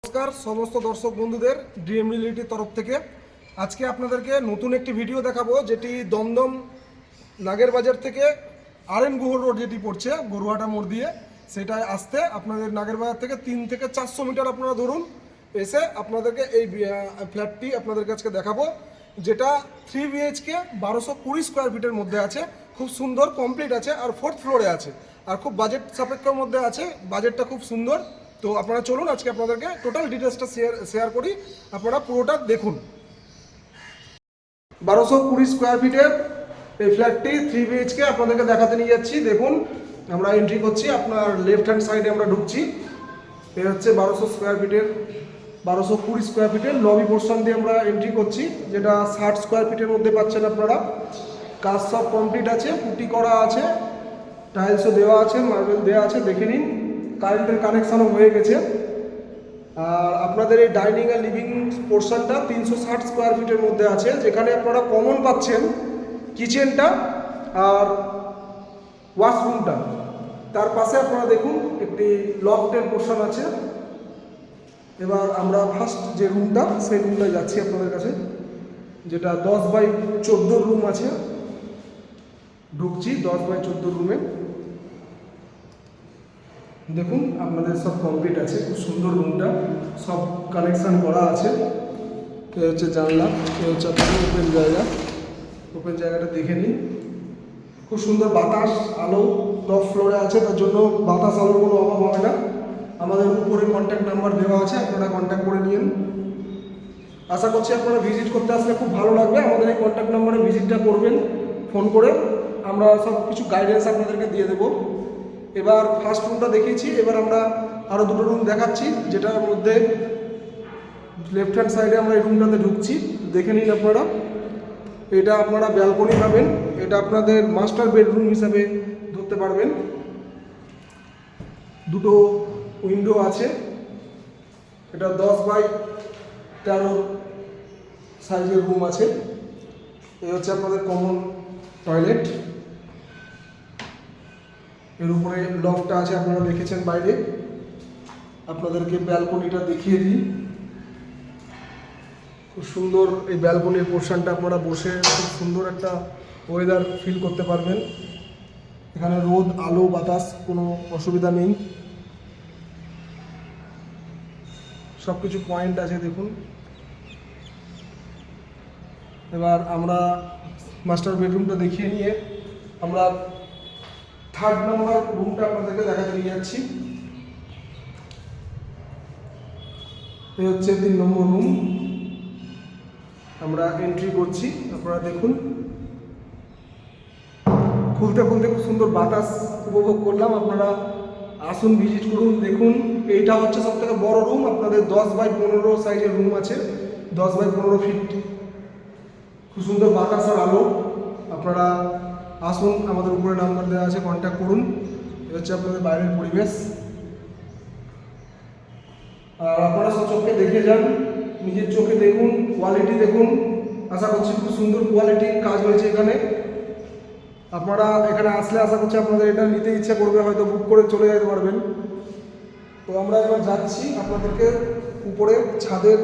নমস্কার সমস্ত দর্শক বন্ধুদের ড্রিম রিয়েলিটির তরফ থেকে আজকে আপনাদেরকে নতুন একটি ভিডিও দেখাবো, যেটি দমদম নাগেরবাজার থেকে আরএন গুহ রোড যেটি পড়ছে গরুহাটা মোড় দিয়ে, সেটায় আসতে আপনাদের নাগেরবাজার থেকে 3 থেকে 400 মিটার আপনারা ধরুন, এসে আপনাদেরকে এই ফ্ল্যাটটি আপনাদেরকে আজকে দেখাবো, যেটা 3 বিএইচকে 1220 স্কোয়ার ফিটের মধ্যে আছে। খুব সুন্দর কমপ্লিট আছে আর 4th ফ্লোরে আছে, আর খুব বাজেট সাপেক্ষের মধ্যে আছে। বাজেটটা খুব সুন্দর। তো আপনারা চলুন আজকে আপনাদেরকে টোটাল ডিটেলসটা শেয়ার করি, আপনারা পুরোটা দেখুন। 1220 স্কোয়ার ফিটের এই ফ্ল্যাটটি 3 বিএইচকে আপনাদেরকে দেখাতে নিয়ে যাচ্ছি। দেখুন, আমরা এন্ট্রি করছি, আপনার লেফট হ্যান্ড সাইডে আমরা ঢুকছি। এই হচ্ছে 1220 স্কোয়ার ফিটের লবি পোর্শন দিয়ে আমরা এন্ট্রি করছি, যেটা 60 স্কোয়ার ফিটের মধ্যে পাচ্ছেন আপনারা। কাজ সব কমপ্লিট আছে, পুটি করা আছে, টাইলসও দেওয়া আছে, মার্বেল দেওয়া আছে, দেখে নিন। কারেন্টের কানেকশানও হয়ে গেছে। আর আপনাদের এই ডাইনিং আর লিভিং পোর্শনটা 360 স্কোয়ার ফিটের মধ্যে আছে, যেখানে আপনারা কমন পাচ্ছেন কিচেনটা আর ওয়াশরুমটা। তার পাশে আপনারা দেখুন একটি লফটের পোর্শন আছে। এবার আমরা ফার্স্ট যে রুমটা, সেই রুমটায় যাচ্ছি আপনাদের কাছে, যেটা 10x14 রুম আছে। ঢুকছি 10x14 রুমে। দেখুন আপনাদের সব কমপ্লিট আছে, খুব সুন্দর রুমটা, সব কানেকশান করা আছে। এ হচ্ছে জানলা, এ হচ্ছে আপনাদের ওপেন জায়গাটা দেখে নিন। খুব সুন্দর বাতাস আলো, টপ ফ্লোরে আছে, তার জন্য বাতাস আলোর কোনো অভাব হবে না। আমাদের উপরে কন্ট্যাক্ট নাম্বার দেওয়া আছে, আপনারা কন্ট্যাক্ট করে নিন। আশা করছি আপনারা ভিজিট করতে আসলে খুব ভালো লাগবে। আমাদের এই কন্ট্যাক্ট নাম্বারে ভিজিটটা করবেন ফোন করে, আমরা সব কিছু গাইডেন্স আপনাদেরকে দিয়ে দেবো। এবার ফার্স্ট রুমটা দেখিয়েছি, এবার আমরা আরও দুটো রুম দেখাচ্ছি, যেটার মধ্যে লেফট হ্যান্ড সাইডে আমরা এই রুমটাতে ঢুকছি। দেখে নিন আপনারা, এটা আপনারা ব্যালকনি পাবেন, এটা আপনাদের মাস্টার বেডরুম হিসাবে ধরতে পারবেন। দুটো উইন্ডো আছে, এটা 10x13 সাইজের রুম আছে। এই হচ্ছে আপনাদের কমন টয়লেট। এর উপরে লফটটা আছে, আপনারা দেখেছেন বাইরে। আপনাদেরকে ব্যালকনিটা দেখিয়ে দিই। খুব সুন্দর এই ব্যালকনির পোর্শনটা, আপনারা বসে খুব সুন্দর একটা ওয়েদার ফিল করতে পারবেন। এখানে রোদ আলো বাতাস কোনো অসুবিধা নেই, সব কিছু পয়েন্ট আছে দেখুন। এবার আমরা মাস্টার বেডরুমটা দেখিয়ে নিয়ে আমরা 3rd নম্বর রুমটা আপনাদেরকে দেখাতে নিয়ে যাচ্ছি। এই হচ্ছে 3 নম্বর রুম, আমরা এন্ট্রি করছি। আপনারা দেখুন, খুলতে খুলতে খুব সুন্দর বাতাস উপভোগ করলাম। আপনারা আসুন, ভিজিট করুন, দেখুন। এইটা হচ্ছে সব থেকে বড় রুম, আপনাদের 10x15 সাইজের রুম আছে, 10x15 ফিট। খুব সুন্দর বাতাস আর আলো। আপনারা আসুন, আমাদের উপরে নাম্বার দেওয়া আছে, কন্ট্যাক্ট করুন। এটা হচ্ছে আপনাদের বাইরের পরিবেশ। আর আপনারা চোখে দেখে যান, নিজের চোখে দেখুন, কোয়ালিটি দেখুন। আশা করছি খুব সুন্দর কোয়ালিটির কাজ হয়েছে এখানে। আপনারা এখানে আসলে আশা করছি আপনাদের এটা নিতে ইচ্ছা করবে, হয়তো বুক করে চলে যেতে পারবেন। তো আমরা এবার যাচ্ছি আপনাদেরকে উপরে ছাদের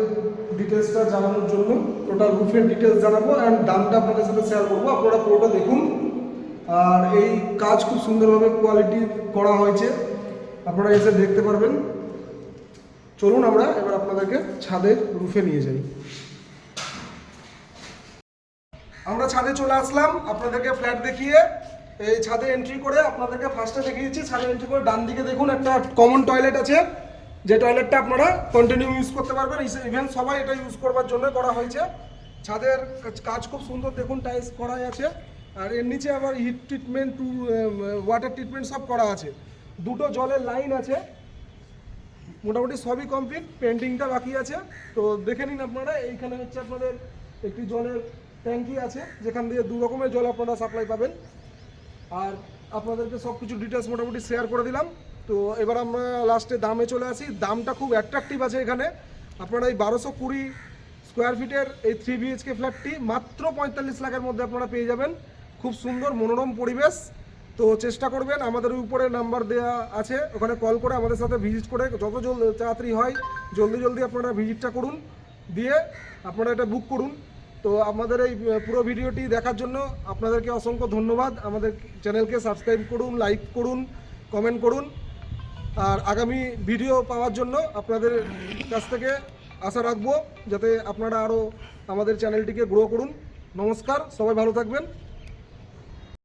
ডিটেলসটা জানানোর জন্য। টোটাল রুফের ডিটেলস জানাবো অ্যান্ড দামটা আপনাদের সাথে শেয়ার করবো। আপনারা পুরোটা দেখুন। আর এই কাজ খুব সুন্দরভাবে কোয়ালিটি করা হয়েছে, আপনারা এসে দেখতে পারবেন। চলুন আমরা এবার আপনাদেরকে ছাদের রুফে নিয়ে যাই। আমরা ছাদে চলে আসলাম আপনাদেরকে ফ্ল্যাট দেখিয়ে। এই ছাদে এন্ট্রি করে আপনাদেরকে ফার্স্টে দেখিয়েছি। ছাদে এন্ট্রি করে ডান দিকে দেখুন একটা কমন টয়লেট আছে, যে টয়লেটটা আপনারা কন্টিনিউ ইউজ করতে পারবেন। ইভেন সবাই এটা ইউজ করবার জন্য করা হয়েছে। ছাদের কাজ খুব সুন্দর দেখুন, টাইলস করাই আছে। আর এর নিচে আবার হিট ট্রিটমেন্ট, ওয়াটার ট্রিটমেন্ট সব করা আছে। দুটো জলের লাইন আছে, মোটামুটি সবই কমপ্লিট, পেন্টিংটা বাকি আছে। তো দেখে নিন আপনারা। এইখানে হচ্ছে আপনাদের একটি জলের ট্যাঙ্কি আছে, যেখান দিয়ে 2 রকমের জল আপনারা সাপ্লাই পাবেন। আর আপনাদেরকে সব কিছু ডিটেলস মোটামুটি শেয়ার করে দিলাম। তো এবার আমরা লাস্টে দামে চলে আসি। দামটা খুব অ্যাট্রাকটিভ আছে এখানে। আপনারা এই 1220 স্কোয়ার ফিটের এই 3 বিএইচকে ফ্ল্যাটটি মাত্র 45 লাখের মধ্যে আপনারা পেয়ে যাবেন। খুব সুন্দর মনোরম পরিবেশ, তো চেষ্টা করবেন, আমাদের উপরে নাম্বার দেওয়া আছে, ওখানে কল করে আমাদের সাথে ভিজিট করে যত তাড়াতাড়ি হয় জলদি আপনারা ভিজিটটা করুন, দিয়ে আপনারা এটা বুক করুন। তো আমাদের এই পুরো ভিডিওটি দেখার জন্য আপনাদেরকে অসংখ্য ধন্যবাদ। আমাদের চ্যানেলকে সাবস্ক্রাইব করুন, লাইক করুন, কমেন্ট করুন, আর আগামী ভিডিও পাওয়ার জন্য আপনাদের কাছ থেকে আশা রাখবো যাতে আপনারা আরও আমাদের চ্যানেলটিকে গ্রো করুন। নমস্কার, সবাই ভালো থাকবেন।